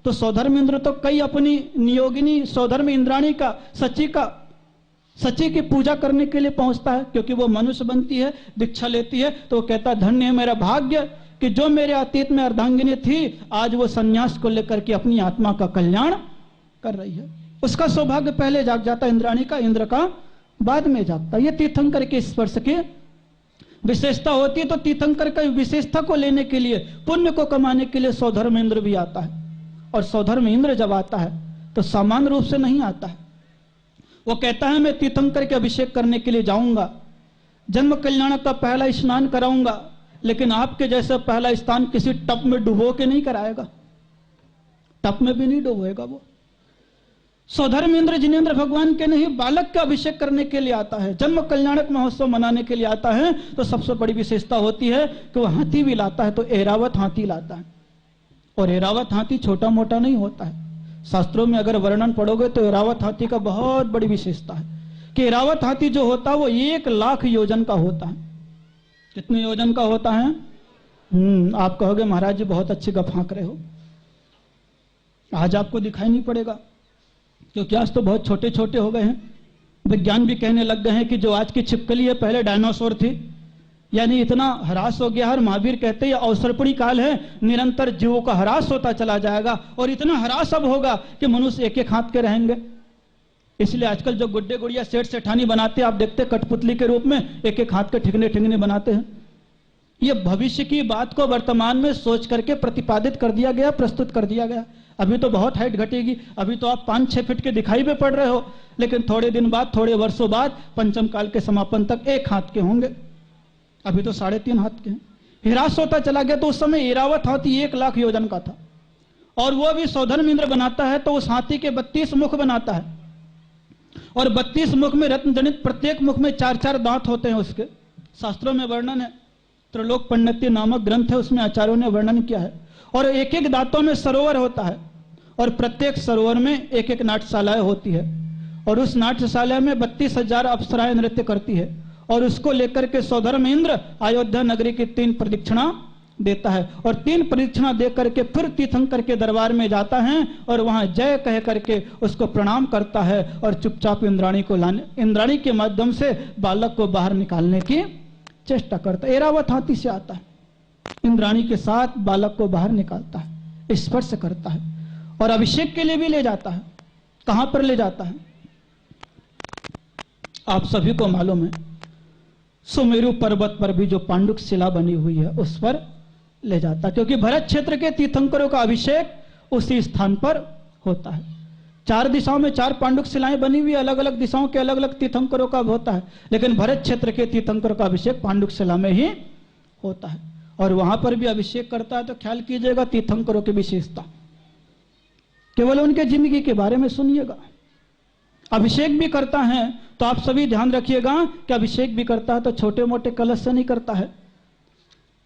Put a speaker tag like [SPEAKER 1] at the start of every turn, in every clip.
[SPEAKER 1] तो सौधर्म इंद्र तो कई अपनी नियोगिनी सौधर्म इंद्राणी का सची की पूजा करने के लिए पहुंचता है, क्योंकि वो मनुष्य बनती है, दीक्षा लेती है, तो वो कहता है धन्य है मेरा भाग्य कि जो मेरे अतीत में अर्धांगिनी थी आज वो सन्यास को लेकर के अपनी आत्मा का कल्याण कर रही है। उसका सौभाग्य पहले जाग जाता इंद्राणी का, इंद्र का बाद में जागता। ये तीर्थंकर के स्पर्श की विशेषता होती है। तो तीर्थंकर का विशेषता को लेने के लिए, पुण्य को कमाने के लिए सौधर्म इंद्र भी आता है। और सौधर्म इंद्र जब आता है तो सामान्य रूप से नहीं आता है। वो कहता है मैं तीर्थंकर के अभिषेक करने के लिए जाऊंगा, जन्म कल्याण का पहला स्नान कराऊंगा, लेकिन आपके जैसे पहला स्नान किसी टप में डुबो के नहीं कराएगा, टप में भी नहीं डुबोएगा वो। सौधर्म इंद्र जिनेंद्र भगवान के नहीं, बालक का अभिषेक करने के लिए आता है, जन्म कल्याणक महोत्सव मनाने के लिए आता है। तो सबसे बड़ी विशेषता होती है कि वह हाथी भी लाता है, तो ऐरावत हाथी लाता है। और ऐरावत हाथी छोटा मोटा नहीं होता है। शास्त्रों में अगर वर्णन पढ़ोगे तो ऐरावत हाथी का बहुत बड़ी विशेषता है कि ऐरावत हाथी जो होता है वो 1,00,000 योजन का होता है। कितने योजन का होता है? आप कहोगे महाराज जी बहुत अच्छी गप हाँक रहे हो, आज आपको दिखाई नहीं पड़ेगा क्योंकि आज तो बहुत छोटे छोटे हो गए हैं। विज्ञान भी कहने लग गए हैं कि जो आज की छिपकली है पहले डायनासोर थी, यानी इतना ह्रास हो गया है। महावीर कहते हैं अवसर्पणी काल है, निरंतर जीवों का ह्रास होता चला जाएगा और इतना ह्रास अब होगा कि मनुष्य एक एक हाथ के रहेंगे। इसलिए आजकल जो गुड्डे गुड़िया सेठ सेठानी बनाते हैं, आप देखते हैं कठपुतली के रूप में एक एक हाथ के ठिकने ठिकने बनाते हैं। ये भविष्य की बात को वर्तमान में सोच करके प्रतिपादित कर दिया गया, प्रस्तुत कर दिया गया। अभी तो बहुत हाइट घटेगी, अभी तो आप 5-6 फीट के दिखाई में पड़ रहे हो, लेकिन थोड़े दिन बाद, थोड़े वर्षों बाद पंचम काल के समापन तक 1 हाथ के होंगे। अभी तो 3.5 हाथ के हैं। ह्रास होता चला गया। तो उस समय ऐरावत हाथी 1,00,000 योजन का था और वो भी सौधर्म इंद्र बनाता है। तो उस हाथी के 32 मुख बनाता है और 32 मुख में रत्न जनित, प्रत्येक मुख में 4-4 दांत होते हैं। उसके शास्त्रों में वर्णन है, त्रिलोक पंडित नामक ग्रंथ है, उसमें आचार्यों ने वर्णन किया है। और एक एक दांतों में सरोवर होता है और प्रत्येक सरोवर में एक एक नाट्यशालाएं होती है और उस नाट्यशाला में 32,000 अप्सराएं नृत्य करती है। और उसको लेकर के सौधर्म इंद्र अयोध्या नगरी की 3 प्रदक्षिणा देता है और 3 प्रदक्षिणा दे करके फिर तीर्थंकर के दरबार में जाता है और वहां जय कह करके उसको प्रणाम करता है और चुपचाप इंद्राणी के माध्यम से बालक को बाहर निकालने की चेष्टा करता है। ऐरावत हाथी से आता है, इंद्राणी के साथ बालक को बाहर निकालता है, स्पर्श करता है और अभिषेक के लिए भी ले जाता है। कहां पर ले जाता है? आप सभी को मालूम है, सुमेरु पर्वत पर भी जो पांडुक शिला बनी हुई है उस पर ले जाता है, क्योंकि भरत क्षेत्र के तीर्थंकरों का अभिषेक उसी स्थान पर होता है। 4 दिशाओं में 4 पांडुक शिलाएं बनी हुई, अलग अलग दिशाओं के अलग अलग तीर्थंकरों का होता है, लेकिन भरत क्षेत्र के तीर्थंकरों का अभिषेक पांडुक शिला में ही होता है और वहां पर भी अभिषेक करता है। तो ख्याल कीजिएगा तीर्थंकरों की विशेषता, केवल उनके जिंदगी के बारे में सुनिएगा। अभिषेक भी करता है तो आप सभी ध्यान रखिएगा कि अभिषेक भी करता है तो छोटे मोटे कलश से नहीं करता है।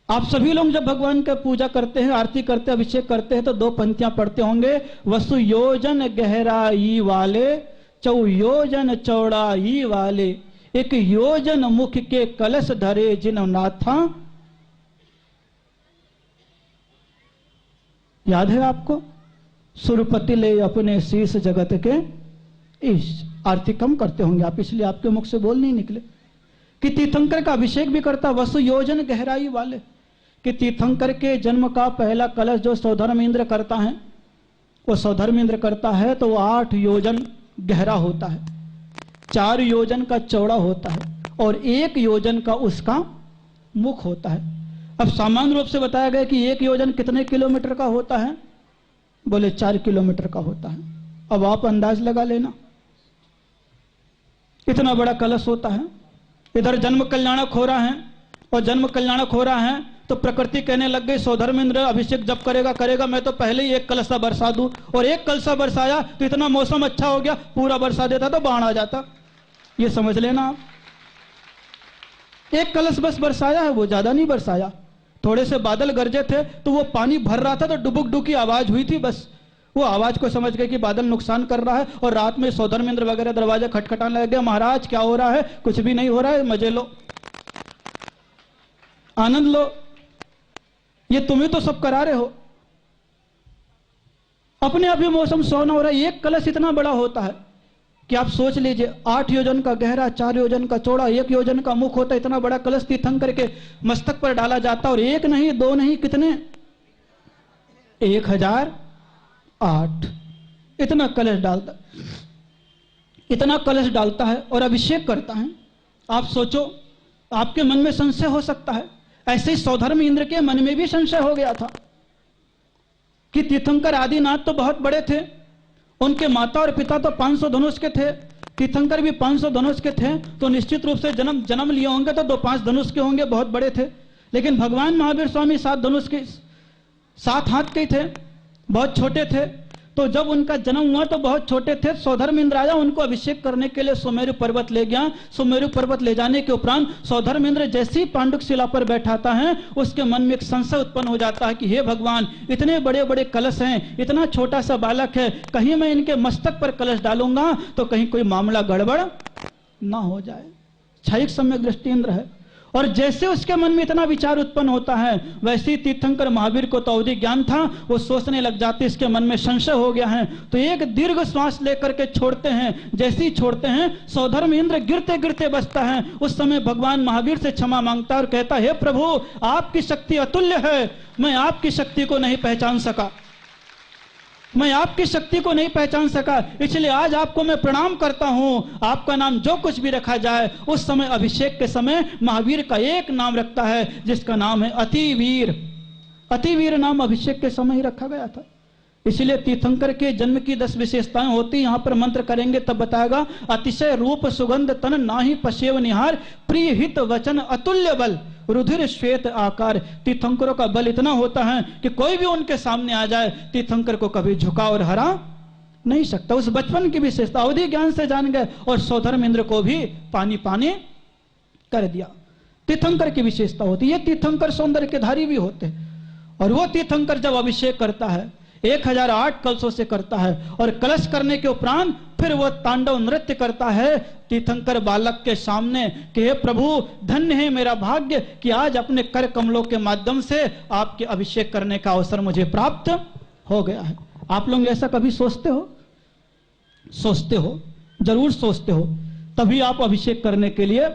[SPEAKER 1] आप सभी लोग जब भगवान का पूजा करते हैं, आरती करते हैं, अभिषेक करते हैं तो 2 पंक्तियां पढ़ते होंगे, वसु योजन गहराई वाले, 4 योजन चौड़ाई वाले, 1 योजन मुख के कलश धरे जिन नाथा। याद है आपको? सुरपति ले अपने शीश जगत के इस आरती कम करते होंगे आप, इसलिए आपके मुख से बोल नहीं निकले कि तीर्थंकर का अभिषेक भी करता। वसु योजन गहराई वाले, कि तीर्थंकर के जन्म का पहला कलश जो सौधर्म इंद्र करता है, वो सौधर्म इंद्र करता है तो वो 8 योजन गहरा होता है, 4 योजन का चौड़ा होता है और 1 योजन का उसका मुख होता है। अब सामान्य रूप से बताया गया कि 1 योजन कितने किलोमीटर का होता है? बोले 4 किलोमीटर का होता है। अब आप अंदाज लगा लेना, इतना बड़ा कलश होता है। इधर जन्म कल्याणक हो रहा है और जन्म कल्याणक हो रहा है तो प्रकृति कहने लग गई सौधर्म इंद्र अभिषेक जब करेगा मैं तो पहले ही 1 कलशा बरसा दूं। और 1 कलशा बरसाया तो इतना मौसम अच्छा हो गया, पूरा बरसा देता तो बाढ़ आ जाता। ये समझ लेना आप, 1 कलश बस बरसाया है, वो ज्यादा नहीं बरसाया। थोड़े से बादल गरजे थे तो वो पानी भर रहा था तो डुबुक डुब की आवाज हुई थी, बस वो आवाज को समझ गए कि बादल नुकसान कर रहा है। और रात में सौधर्म इंद्र वगैरह दरवाजा खटखटाने लग गया, महाराज क्या हो रहा है? कुछ भी नहीं हो रहा है, मजे लो, आनंद लो, ये तुम्हें तो सब करा रहे हो। अपने आप ही मौसम सुहावना हो रहा है। एक कलश इतना बड़ा होता है कि आप सोच लीजिए 8 योजन का गहरा, 4 योजन का चौड़ा, 1 योजन का मुख होता है। इतना बड़ा कलश तीर्थंकर के मस्तक पर डाला जाता है और 1 नहीं 2 नहीं कितने 1008 इतना कलश डालता है और अभिषेक करता है। आप सोचो, आपके मन में संशय हो सकता है। ऐसे ही सौधर्म इंद्र के मन में भी संशय हो गया था कि तीर्थंकर आदिनाथ तो बहुत बड़े थे, उनके माता और पिता तो 500 धनुष के थे, तीर्थंकर भी 500 धनुष के थे, तो निश्चित रूप से जन्म लिए होंगे तो 2-5 धनुष के होंगे, बहुत बड़े थे। लेकिन भगवान महावीर स्वामी 7 धनुष के 7 हाथ के थे, बहुत छोटे थे। तो जब उनका जन्म हुआ तो बहुत छोटे थे। सौधर्म इंद्र आया, उनको अभिषेक करने के लिए सुमेरु पर्वत ले गया। सुमेरु पर्वत ले जाने के उपरांत सौधर्म इंद्र जैसे ही पांडुक शिला पर बैठाता है, उसके मन में एक संशय उत्पन्न हो जाता है कि हे भगवान, इतने बड़े बड़े कलश हैं, इतना छोटा सा बालक है, कहीं मैं इनके मस्तक पर कलश डालूंगा तो कहीं कोई मामला गड़बड़ ना हो जाए। क्षयिक सम्यक दृष्टि इंद्र है। और जैसे उसके मन में इतना विचार उत्पन्न होता है, वैसे ही तीर्थंकर महावीर को तो अवधि ज्ञान था, वो सोचने लग जाते इसके मन में संशय हो गया है। तो एक दीर्घ श्वास लेकर के छोड़ते हैं। जैसे ही छोड़ते हैं, सौधर्म इंद्र गिरते गिरते बचता है। उस समय भगवान महावीर से क्षमा मांगता है और कहता है, हे प्रभु, आपकी शक्ति अतुल्य है, मैं आपकी शक्ति को नहीं पहचान सका, मैं आपकी शक्ति को नहीं पहचान सका, इसलिए आज आपको मैं प्रणाम करता हूं। आपका नाम जो कुछ भी रखा जाए। उस समय अभिषेक के समय महावीर का एक नाम रखता है, जिसका नाम है अतिवीर। अतिवीर नाम अभिषेक के समय ही रखा गया था। इसलिए तीर्थंकर के जन्म की 10 विशेषताएं होती। यहां पर मंत्र करेंगे तब बताएगा। अतिशय रूप सुगंध तन नाहि पशेव निहार, प्रिय हित वचन अतुल्य बल, रुधिर श्वेत आकार। तीर्थंकरों का बल इतना होता है कि कोई भी उनके सामने आ जाए, तीर्थंकर को कभी झुका और हरा नहीं सकता। उस बचपन की विशेषता अवधि ज्ञान से जान गए और सौधर्म इंद्र को भी पानी पानी कर दिया। तीर्थंकर की विशेषता होती है। तीर्थंकर सौंदर्य के धारी भी होते हैं। और वो तीर्थंकर जब अभिषेक करता है 1008 कलशों से करता है और कलश करने के उपरांत फिर वो तांडव नृत्य करता है तीर्थंकर बालक के सामने कि हे प्रभु, धन्य है मेरा भाग्य कि आज अपने कर कमलों के माध्यम से आपके अभिषेक करने का अवसर मुझे प्राप्त हो गया है। आप लोग ऐसा कभी सोचते हो? सोचते हो, जरूर सोचते हो, तभी आप अभिषेक करने के लिए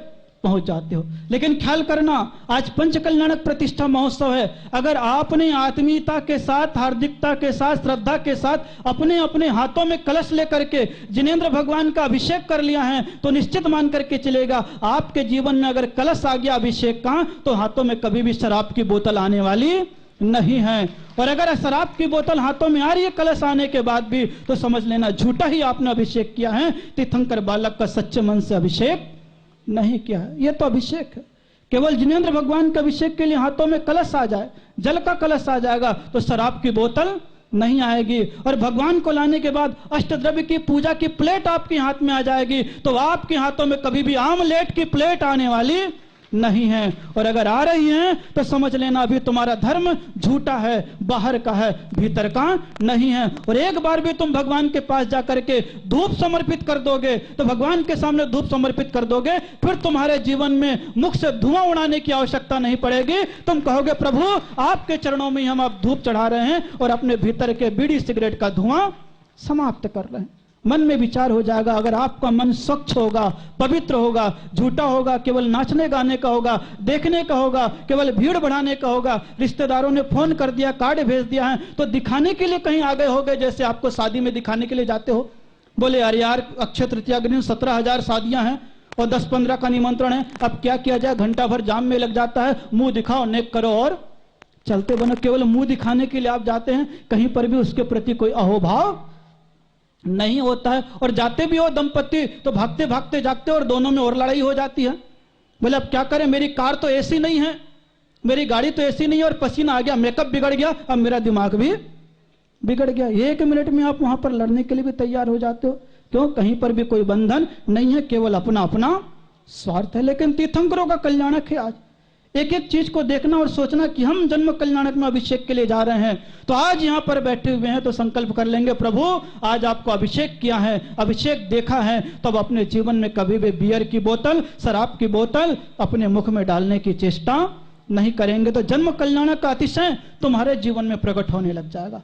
[SPEAKER 1] पहुंच जाते हो। लेकिन ख्याल करना, आज पंच कल्याणक प्रतिष्ठा महोत्सव है। अगर आपने आत्मीयता के साथ, हार्दिकता के साथ, श्रद्धा के साथ अपने अपने हाथों में कलश लेकर के जिनेंद्र भगवान का अभिषेक कर लिया है, तो निश्चित मान करके चलेगा आपके जीवन में अगर कलश आ गया अभिषेक का, तो हाथों में कभी भी शराब की बोतल आने वाली नहीं है। और अगर शराब की बोतल हाथों में आ रही है कलश आने के बाद भी, तो समझ लेना झूठा ही आपने अभिषेक किया है। तीर्थंकर बालक का सच्चे मन से अभिषेक नहीं किया है। यह तो अभिषेक है। केवल जिनेंद्र भगवान के अभिषेक के लिए हाथों में कलश आ जाए, जल का कलश आ जाएगा, तो शराब की बोतल नहीं आएगी। और भगवान को लाने के बाद अष्टद्रव्य की पूजा की प्लेट आपके हाथ में आ जाएगी, तो आपके हाथों में कभी भी आमलेट की प्लेट आने वाली नहीं है। और अगर आ रही है तो समझ लेना अभी तुम्हारा धर्म झूठा है, बाहर का है, भीतर का नहीं है। और एक बार भी तुम भगवान के पास जाकर के धूप समर्पित कर दोगे, तो भगवान के सामने धूप समर्पित कर दोगे, फिर तुम्हारे जीवन में मुख से धुआं उड़ाने की आवश्यकता नहीं पड़ेगी। तुम कहोगे प्रभु, आपके चरणों में हम आप धूप चढ़ा रहे हैं और अपने भीतर के बीड़ी सिगरेट का धुआं समाप्त कर रहे हैं। मन में विचार हो जाएगा। अगर आपका मन स्वच्छ होगा, पवित्र होगा, झूठा होगा, केवल नाचने गाने का होगा, देखने का होगा, केवल भीड़ बढ़ाने का होगा, रिश्तेदारों ने फोन कर दिया, कार्ड भेज दिया है, तो दिखाने के लिए कहीं आ गए होगे, जैसे आपको शादी में दिखाने के लिए जाते हो। बोले अरे यार, अक्षय तृतीया के दिन 17,000 शादियां हैं और 10-15 का निमंत्रण है, अब क्या किया जाए, घंटा भर जाम में लग जाता है, मुंह दिखाओ, नेक करो और चलते बनो। केवल मुंह दिखाने के लिए आप जाते हैं, कहीं पर भी उसके प्रति कोई अहोभाव नहीं होता है। और जाते भी हो दंपति तो भागते भागते जाते और दोनों में और लड़ाई हो जाती है। बोले अब क्या करें, मेरी कार तो एसी नहीं है, मेरी गाड़ी तो एसी नहीं है, और पसीना आ गया, मेकअप बिगड़ गया, अब मेरा दिमाग भी बिगड़ गया। 1 मिनट में आप वहां पर लड़ने के लिए भी तैयार हो जाते हो। क्यों? कहीं पर भी कोई बंधन नहीं है, केवल अपना अपना स्वार्थ है। लेकिन तीर्थंकरों का कल्याणक है आज एक एक चीज को देखना और सोचना कि हम जन्म कल्याणक में अभिषेक के लिए जा रहे हैं। तो आज यहां पर बैठे हुए हैं तो संकल्प कर लेंगे, प्रभु आज आपको अभिषेक किया है, अभिषेक देखा है, तब अपने जीवन में कभी भी बियर की बोतल, शराब की बोतल अपने मुख में डालने की चेष्टा नहीं करेंगे। तो जन्म कल्याणक का अतिशय तुम्हारे जीवन में प्रकट होने लग जाएगा।